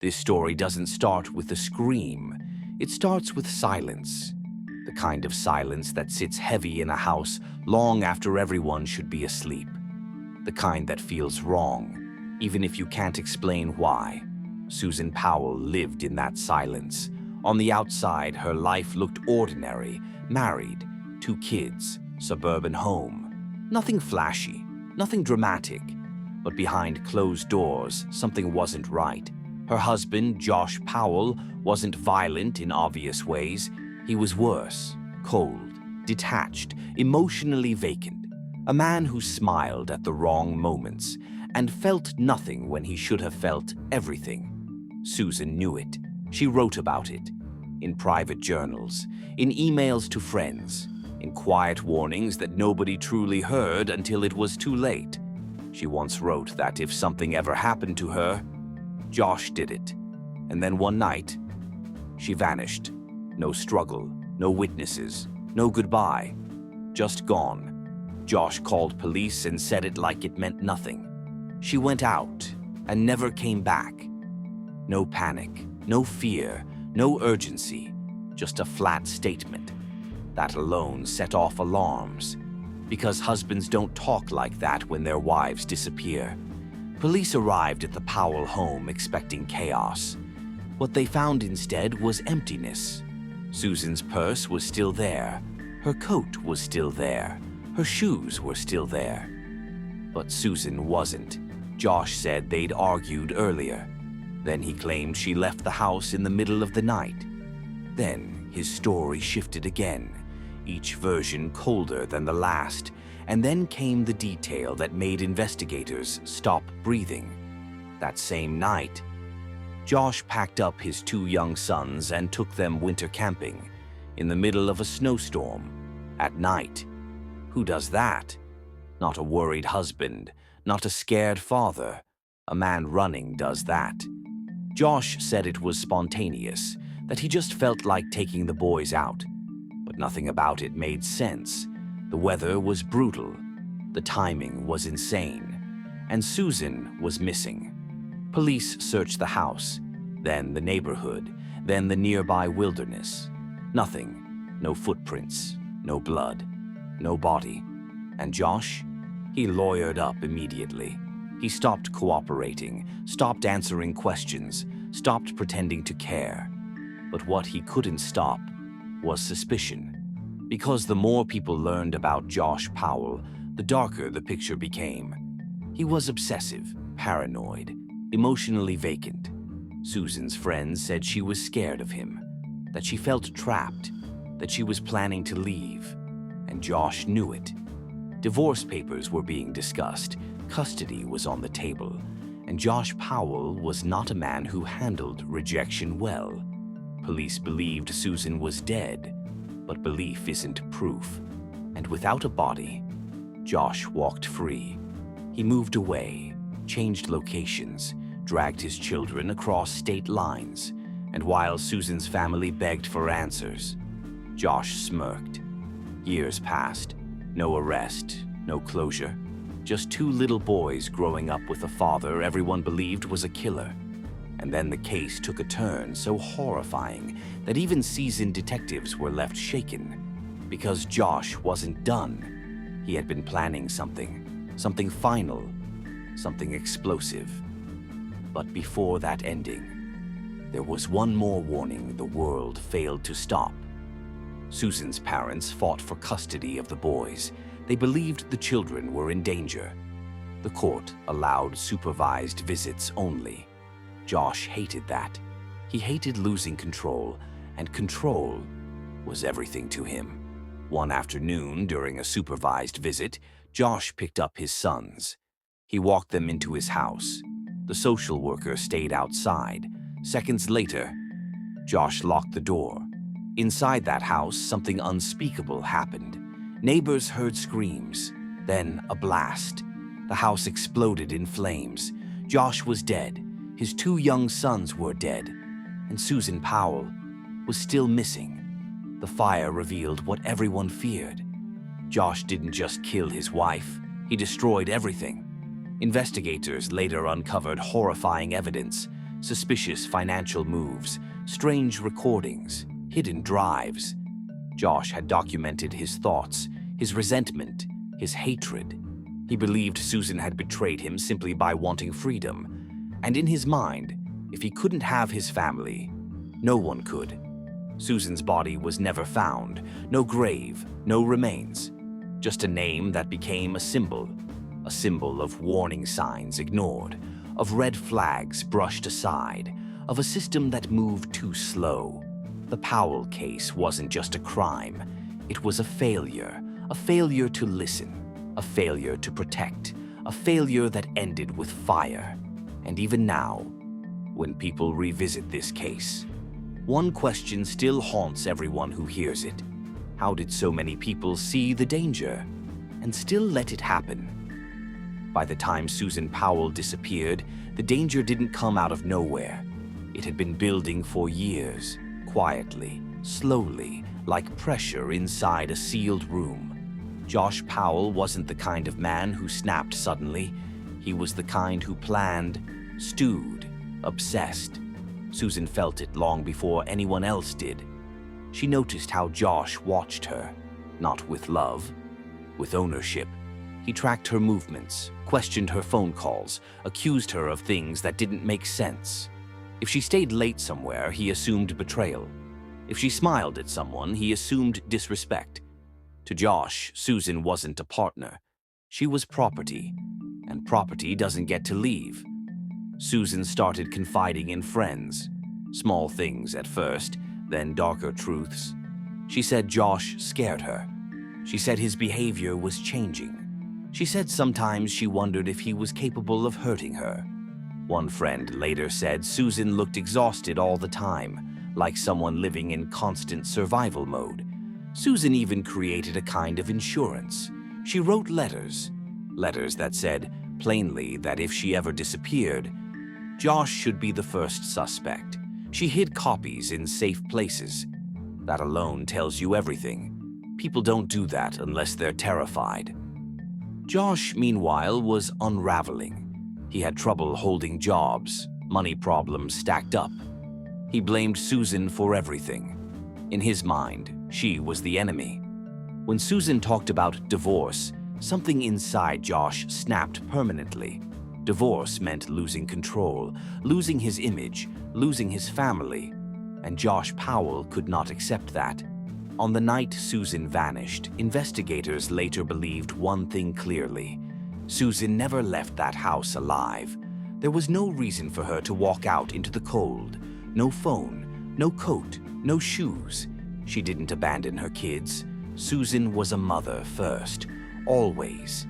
This story doesn't start with a scream. It starts with silence. The kind of silence that sits heavy in a house long after everyone should be asleep. The kind that feels wrong, even if you can't explain why. Susan Powell lived in that silence. On the outside, her life looked ordinary. Married, 2 kids, suburban home. Nothing flashy, nothing dramatic. But behind closed doors, something wasn't right. Her husband, Josh Powell, wasn't violent in obvious ways. He was worse, cold, detached, emotionally vacant. A man who smiled at the wrong moments and felt nothing when he should have felt everything. Susan knew it. She wrote about it. In private journals, in emails to friends, in quiet warnings that nobody truly heard until it was too late. She once wrote that if something ever happened to her, Josh did it. And then one night, she vanished. No struggle, no witnesses, no goodbye. Just gone. Josh called police and said it like it meant nothing. She went out and never came back. No panic, no fear, no urgency, just a flat statement. That alone set off alarms, because husbands don't talk like that when their wives disappear. Police arrived at the Powell home expecting chaos. What they found instead was emptiness. Susan's purse was still there. Her coat was still there. Her shoes were still there. But Susan wasn't. Josh said they'd argued earlier. Then he claimed she left the house in the middle of the night. Then his story shifted again, each version colder than the last, and then came the detail that made investigators stop breathing. That same night, Josh packed up his 2 young sons and took them winter camping in the middle of a snowstorm at night. Who does that? Not a worried husband, not a scared father. A man running does that. Josh said it was spontaneous, that he just felt like taking the boys out. But nothing about it made sense. The weather was brutal. The timing was insane. And Susan was missing. Police searched the house, then the neighborhood, then the nearby wilderness. Nothing. No footprints, no blood, no body. And Josh? He lawyered up immediately. He stopped cooperating, stopped answering questions, stopped pretending to care. But what he couldn't stop was suspicion. Because the more people learned about Josh Powell, the darker the picture became. He was obsessive, paranoid, emotionally vacant. Susan's friends said she was scared of him, that she felt trapped, that she was planning to leave. And Josh knew it. Divorce papers were being discussed, custody was on the table, and Josh Powell was not a man who handled rejection well. Police believed Susan was dead, but belief isn't proof. And without a body, Josh walked free. He moved away, changed locations, dragged his children across state lines, and while Susan's family begged for answers, Josh smirked. Years passed. No arrest, no closure. Just 2 little boys growing up with a father everyone believed was a killer. And then the case took a turn so horrifying that even seasoned detectives were left shaken. Because Josh wasn't done. He had been planning something final, something explosive. But before that ending, there was one more warning the world failed to stop. Susan's parents fought for custody of the boys. They believed the children were in danger. The court allowed supervised visits only. Josh hated that. He hated losing control, and control was everything to him. One afternoon, during a supervised visit, Josh picked up his sons. He walked them into his house. The social worker stayed outside. Seconds later, Josh locked the door. Inside that house, something unspeakable happened. Neighbors heard screams, then a blast. The house exploded in flames. Josh was dead. His 2 young sons were dead. And Susan Powell was still missing. The fire revealed what everyone feared. Josh didn't just kill his wife. He destroyed everything. Investigators later uncovered horrifying evidence. suspicious financial moves, strange recordings, hidden drives. Josh had documented his thoughts, his resentment, his hatred. He believed Susan had betrayed him simply by wanting freedom. And in his mind, if he couldn't have his family, no one could. Susan's body was never found, no grave, no remains. Just a name that became a symbol of warning signs ignored, of red flags brushed aside, of a system that moved too slow. The Powell case wasn't just a crime, it was a failure to listen, a failure to protect, a failure that ended with fire. And even now, when people revisit this case, one question still haunts everyone who hears it. How did so many people see the danger and still let it happen? By the time Susan Powell disappeared, the danger didn't come out of nowhere. It had been building for years, quietly, slowly, like pressure inside a sealed room. Josh Powell wasn't the kind of man who snapped suddenly. He was the kind who planned, stewed, obsessed. Susan felt it long before anyone else did. She noticed how Josh watched her, not with love, with ownership. He tracked her movements, questioned her phone calls, accused her of things that didn't make sense. If she stayed late somewhere, he assumed betrayal. If she smiled at someone, he assumed disrespect. To Josh, Susan wasn't a partner. She was property, and property doesn't get to leave. Susan started confiding in friends. Small things at first, then darker truths. She said Josh scared her. She said his behavior was changing. She said sometimes she wondered if he was capable of hurting her. One friend later said Susan looked exhausted all the time, like someone living in constant survival mode. Susan even created a kind of insurance. She wrote letters that said plainly that if she ever disappeared, Josh should be the first suspect. She hid copies in safe places. That alone tells you everything. People don't do that unless they're terrified. Josh, meanwhile, was unraveling. He had trouble holding jobs, money problems stacked up. He blamed Susan for everything. In his mind, she was the enemy. When Susan talked about divorce, something inside Josh snapped permanently. Divorce meant losing control, losing his image, losing his family, and Josh Powell could not accept that. On the night Susan vanished, investigators later believed one thing clearly. Susan never left that house alive. There was no reason for her to walk out into the cold. No phone, no coat, no shoes. She didn't abandon her kids. Susan was a mother first, always.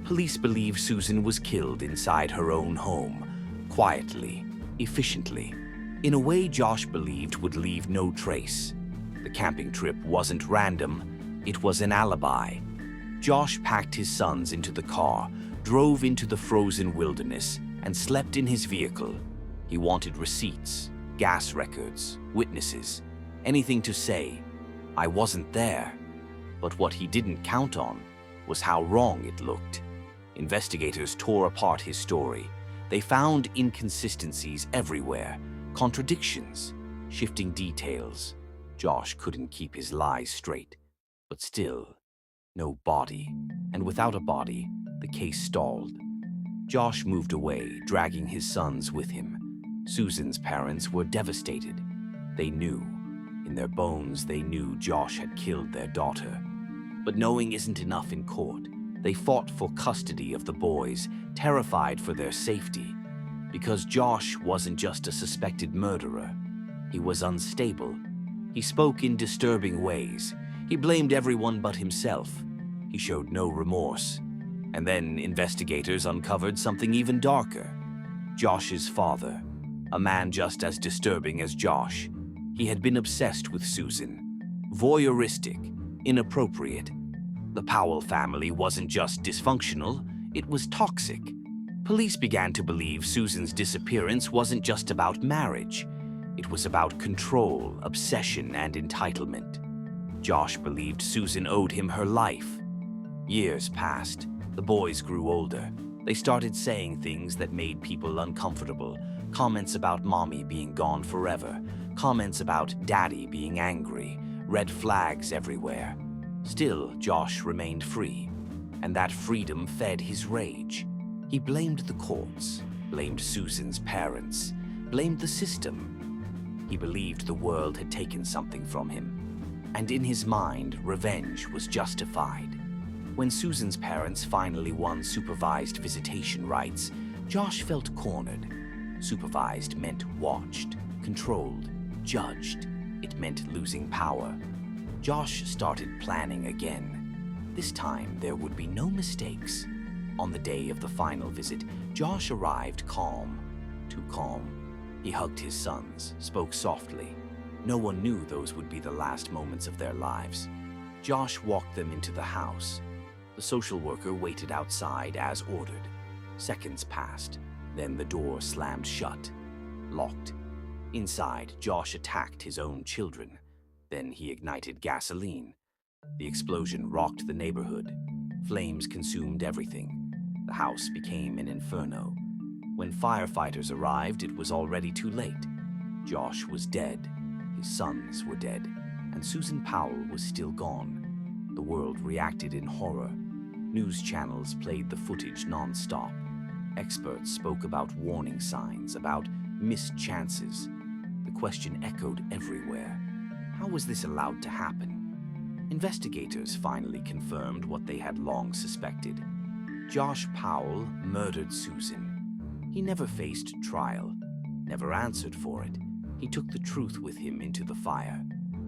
Police believe Susan was killed inside her own home, quietly, efficiently, in a way Josh believed would leave no trace. The camping trip wasn't random, it was an alibi. Josh packed his sons into the car, drove into the frozen wilderness, and slept in his vehicle. He wanted receipts, gas records, witnesses, anything to say, "I wasn't there." But what he didn't count on was how wrong it looked. Investigators tore apart his story. They found inconsistencies everywhere, contradictions, shifting details. Josh couldn't keep his lies straight. But still, no body. And without a body, the case stalled. Josh moved away, dragging his sons with him. Susan's parents were devastated. They knew. In their bones, they knew Josh had killed their daughter. But knowing isn't enough in court. They fought for custody of the boys, terrified for their safety. Because Josh wasn't just a suspected murderer. He was unstable. He spoke in disturbing ways. He blamed everyone but himself. He showed no remorse. And then investigators uncovered something even darker. Josh's father, a man just as disturbing as Josh. He had been obsessed with Susan. Voyeuristic, inappropriate. The Powell family wasn't just dysfunctional, it was toxic. Police began to believe Susan's disappearance wasn't just about marriage. It was about control, obsession, and entitlement. Josh believed Susan owed him her life. Years passed. The boys grew older. They started saying things that made people uncomfortable. Comments about mommy being gone forever. Comments about daddy being angry. Red flags everywhere. Still, Josh remained free, and that freedom fed his rage. He blamed the courts, blamed Susan's parents, blamed the system. He believed the world had taken something from him, and in his mind, revenge was justified. When Susan's parents finally won supervised visitation rights, Josh felt cornered. Supervised meant watched, controlled, judged. It meant losing power. Josh started planning again. This time, there would be no mistakes. On the day of the final visit, Josh arrived calm, too calm. He hugged his sons, spoke softly. No one knew those would be the last moments of their lives. Josh walked them into the house. The social worker waited outside as ordered. Seconds passed. Then the door slammed shut, locked. Inside, Josh attacked his own children. Then he ignited gasoline. The explosion rocked the neighborhood. Flames consumed everything. The house became an inferno. When firefighters arrived, it was already too late. Josh was dead. His sons were dead. And Susan Powell was still gone. The world reacted in horror. News channels played the footage non-stop. Experts spoke about warning signs, about missed chances. The question echoed everywhere. How was this allowed to happen? Investigators finally confirmed what they had long suspected. Josh Powell murdered Susan. He never faced trial, never answered for it. He took the truth with him into the fire.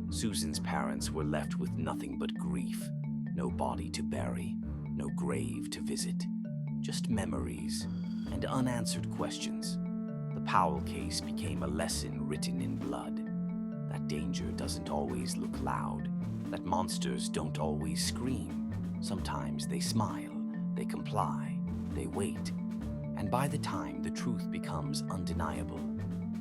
Susan's parents were left with nothing but grief. No body to bury, no grave to visit. Just memories and unanswered questions. The Powell case became a lesson written in blood. That danger doesn't always look loud. That monsters don't always scream. Sometimes they smile, they comply, they wait. And by the time the truth becomes undeniable,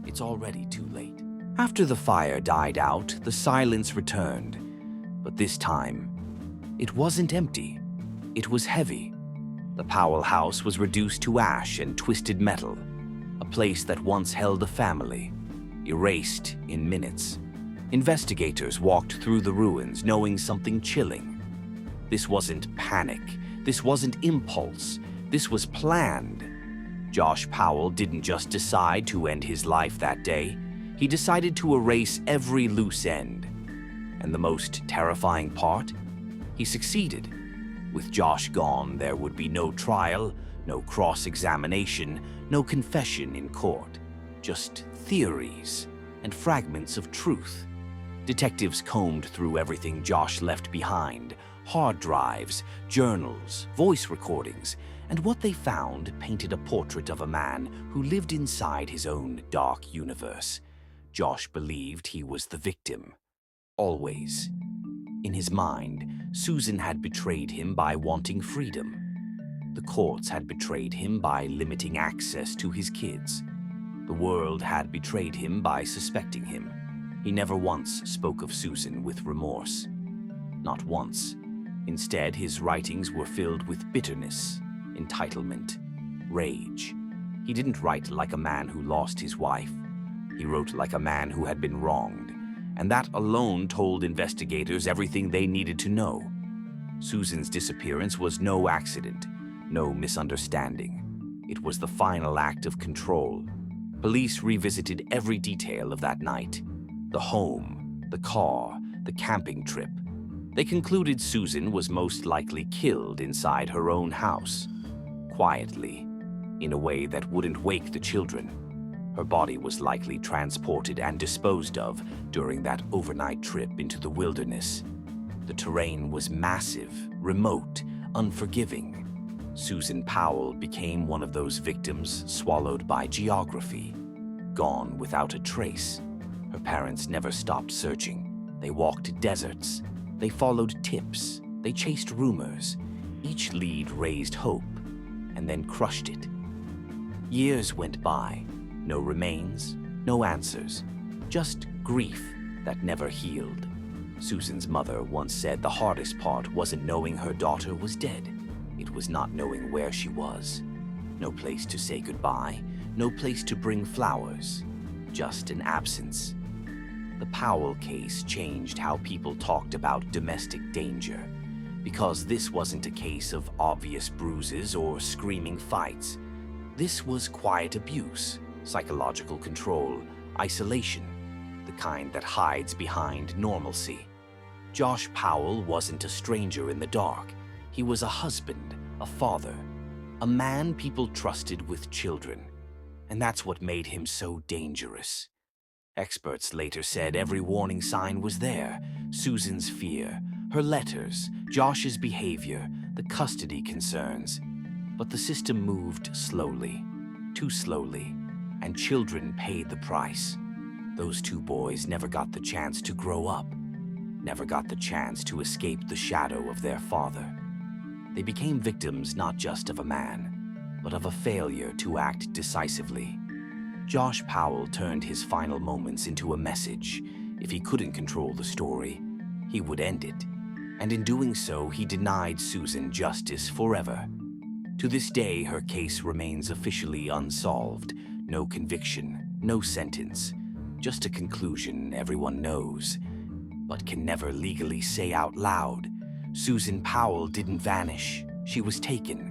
it's already too late. After the fire died out, the silence returned. But this time, it wasn't empty. It was heavy. The Powell house was reduced to ash and twisted metal. A place that once held a family, erased in minutes. Investigators walked through the ruins knowing something chilling. This wasn't panic. This wasn't impulse. This was planned. Josh Powell didn't just decide to end his life that day. He decided to erase every loose end. And the most terrifying part? He succeeded. With Josh gone, there would be no trial, no cross-examination, no confession in court. Just theories and fragments of truth. Detectives combed through everything Josh left behind. Hard drives, journals, voice recordings, and what they found painted a portrait of a man who lived inside his own dark universe. Josh believed he was the victim. Always. In his mind, Susan had betrayed him by wanting freedom. The courts had betrayed him by limiting access to his kids. The world had betrayed him by suspecting him. He never once spoke of Susan with remorse. Not once. Instead, his writings were filled with bitterness, entitlement, rage. He didn't write like a man who lost his wife. He wrote like a man who had been wronged, and that alone told investigators everything they needed to know. Susan's disappearance was no accident, no misunderstanding. It was the final act of control. Police revisited every detail of that night. The home, the car, the camping trip. They concluded Susan was most likely killed inside her own house, quietly, in a way that wouldn't wake the children. Her body was likely transported and disposed of during that overnight trip into the wilderness. The terrain was massive, remote, unforgiving. Susan Powell became one of those victims swallowed by geography, gone without a trace. Her parents never stopped searching. They walked deserts. They followed tips. They chased rumors. Each lead raised hope, and then crushed it. Years went by. No remains, no answers. Just grief that never healed. Susan's mother once said the hardest part wasn't knowing her daughter was dead. It was not knowing where she was. No place to say goodbye, no place to bring flowers, just an absence. The Powell case changed how people talked about domestic danger, because this wasn't a case of obvious bruises or screaming fights. This was quiet abuse, psychological control, isolation, the kind that hides behind normalcy. Josh Powell wasn't a stranger in the dark. He was a husband, a father, a man people trusted with children. And that's what made him so dangerous. Experts later said every warning sign was there: Susan's fear, her letters, Josh's behavior, the custody concerns. But the system moved slowly, too slowly, and children paid the price. Those two boys never got the chance to grow up, never got the chance to escape the shadow of their father. They became victims not just of a man, but of a failure to act decisively. Josh Powell turned his final moments into a message. If he couldn't control the story, he would end it. And in doing so, he denied Susan justice forever. To this day, her case remains officially unsolved. No conviction, no sentence, just a conclusion everyone knows, but can never legally say out loud. Susan Powell didn't vanish. She was taken.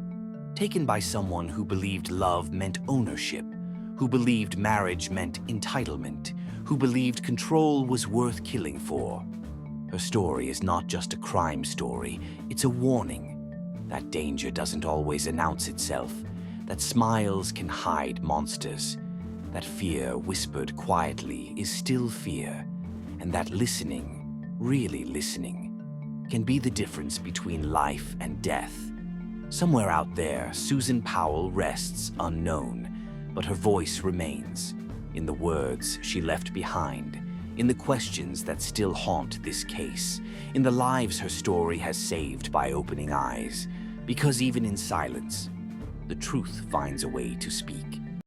Taken by someone who believed love meant ownership, who believed marriage meant entitlement, who believed control was worth killing for. Her story is not just a crime story, it's a warning. That danger doesn't always announce itself, that smiles can hide monsters, that fear whispered quietly is still fear, and that listening, really listening, can be the difference between life and death. Somewhere out there, Susan Powell rests unknown, but her voice remains, in the words she left behind, in the questions that still haunt this case, in the lives her story has saved by opening eyes, because even in silence, the truth finds a way to speak.